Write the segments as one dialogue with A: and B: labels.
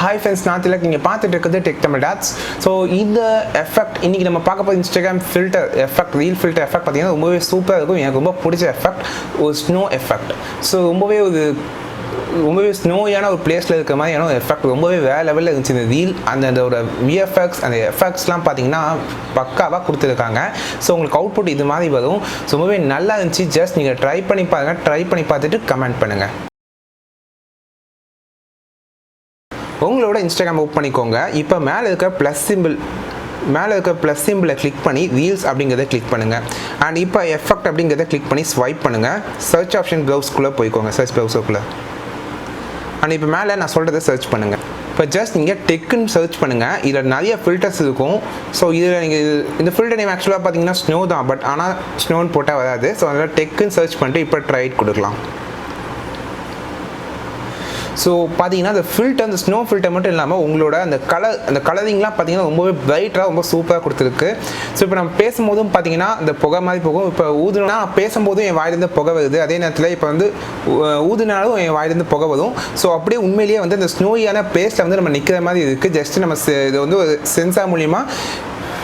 A: Hi friends, நான் திலக். நீங்கள் பார்த்துட்டு இருக்குது டெக் தமிழ் டாட்ஸ். ஸோ இந்த எஃபெக்ட் இன்றைக்கி நம்ம பார்க்க போகிற Instagram filter effect, reel filter effect பார்த்தீங்கன்னா ரொம்பவே சூப்பராக இருக்கும். எனக்கு ரொம்ப பிடிச்ச எஃபெக்ட் ஒரு ஸ்னோ எஃபெக்ட். ஸோ ரொம்பவே ஸ்னோயான ஒரு பிளேஸில் இருக்கிற மாதிரியான ஒரு எஃபெக்ட் ரொம்பவே வேறு லெவலில் இருந்துச்சு. இந்த ரீல் அந்த விஎஃப்எக்ஸ் அந்த எஃபெக்ட்ஸ்லாம் பார்த்தீங்கன்னா பக்காவாக கொடுத்துருக்காங்க. ஸோ உங்களுக்கு அவுட்புட் இது மாதிரி வரும். ஸோ ரொம்பவே நல்லா இருந்துச்சு. ஜஸ்ட் நீங்கள் ட்ரை பண்ணி பாருங்கள். ட்ரை பண்ணி பார்த்துட்டு கமெண்ட் பண்ணுங்கள். உங்களோட இன்ஸ்டாகிராம் ஓப்பன் பண்ணிக்கோங்க. இப்போ மேலே இருக்க ப்ளஸ் சிம்பிளை கிளிக் பண்ணி ரீல்ஸ் அப்படிங்கிறத கிளிக் பண்ணுங்கள். அண்ட் இப்போ எஃபெக்ட் அப்படிங்கிறத கிளிக் பண்ணி ஸ்வைப் பண்ணுங்கள். சர்ச் ஆப்ஷன் ப்ரௌஸ்க்குள்ளே போய்க்கோங்க, சர்ச் ப்ரௌசருக்குள்ளே. அண்ட் இப்போ மேலே நான் சொல்கிறத சர்ச் பண்ணுங்கள். இப்போ ஜஸ்ட் நீங்கள் டெக்குன்னு சர்ச் பண்ணுங்கள். இதில் நிறைய ஃபில்டர்ஸ் இருக்கும். ஸோ இதில் நீங்கள் இந்த ஃபில்டர் நேம் ஆக்சுவலாக பார்த்தீங்கன்னா ஸ்னோ தான், பட் ஆனால் ஸ்னோன்னு போட்டால் வராது. ஸோ அதனால் டெக்குன்னு சர்ச் பண்ணிட்டு இப்போ ட்ரைட் கொடுக்கலாம். ஸோ பார்த்தீங்கன்னா அந்த ஸ்னோ ஃபில்டர் மட்டும் இல்லாமல் உங்களோட அந்த கலரிங்லாம் பார்த்தீங்கன்னா ரொம்பவே பிரைட்டாக ரொம்ப சூப்பராக கொடுத்துருக்கு. ஸோ இப்போ நம்ம பேசும்போதும் பார்த்தீங்கன்னா அந்த புகை மாதிரி போகும். இப்போ ஊதுனா பேசும்போதும் என் வாயிலிருந்து புகை வருது. அதே நேரத்தில் இப்போ ஊதுனாலும் என் வாயிலிருந்து புகை வரும். ஸோ அப்படியே உண்மையிலேயே அந்த ஸ்னோயான பிளேஸில் நம்ம நிற்கிற மாதிரி இருக்குது. ஜஸ்ட் நம்ம இது ஒரு சென்சார் மூலிமா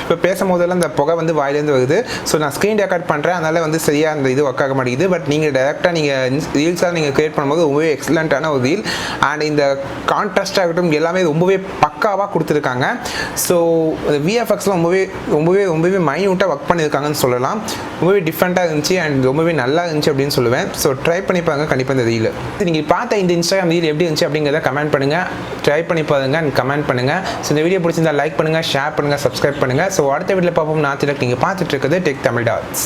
A: இப்போ பேசும்போதெல்லாம் அந்த புகை வாயிலேருந்து வருது. ஸோ நான் ஸ்க்ரீன் ரெக்கார்ட் பண்ணுறேன், அதனால் சரியாக அந்த இது ஒர்க் ஆக மாட்டேங்குது. பட் நீங்கள் டேரெக்டாக நீங்கள் ரீல்ஸாக நீங்கள் க்ரியேட் பண்ணும்போது ரொம்பவே எக்ஸலண்ட்டான ஒரு ரீல். அண்ட் இந்த கான்ட்ராஸ்ட் ஆகட்டும் எல்லாமே ரொம்பவே பக்காவாக கொடுத்துருக்காங்க. ஸோ விஎஃப்எக்ஸ்லாம் ரொம்பவே மைன்யூட்டாக ஒர்க் பண்ணியிருக்காங்கன்னு சொல்லலாம். ரொம்பவே டிஃப்ரெண்ட்டாக இருந்துச்சு அண்ட் ரொம்பவே நல்லா இருந்துச்சு அப்படின்னு சொல்லுவேன். ஸோ ட்ரை பண்ணி பாருங்க கண்டிப்பாக இந்த ரீல். நீங்கள் பார்த்த இந்த இன்ஸ்டாகிராம் ரீல் எப்படி இருந்துச்சு அப்படிங்கிறத கமெண்ட் பண்ணுங்கள். ட்ரை பண்ணி பாருங்கள் அண்ட் கமெண்ட் பண்ணுங்கள். ஸோ இந்த வீடியோ பிடிச்சிருந்தா லைக் பண்ணுங்கள், ஷேர் பண்ணுங்கள், சப்ஸ்கிரைப் பண்ணுங்கள். ஸோ அடுத்த வீடியோவில் பார்ப்போம். நான் திலக். நீங்கள் பார்த்துட்டு இருக்கிறது டெக் தமிழ் டாட்ஸ்.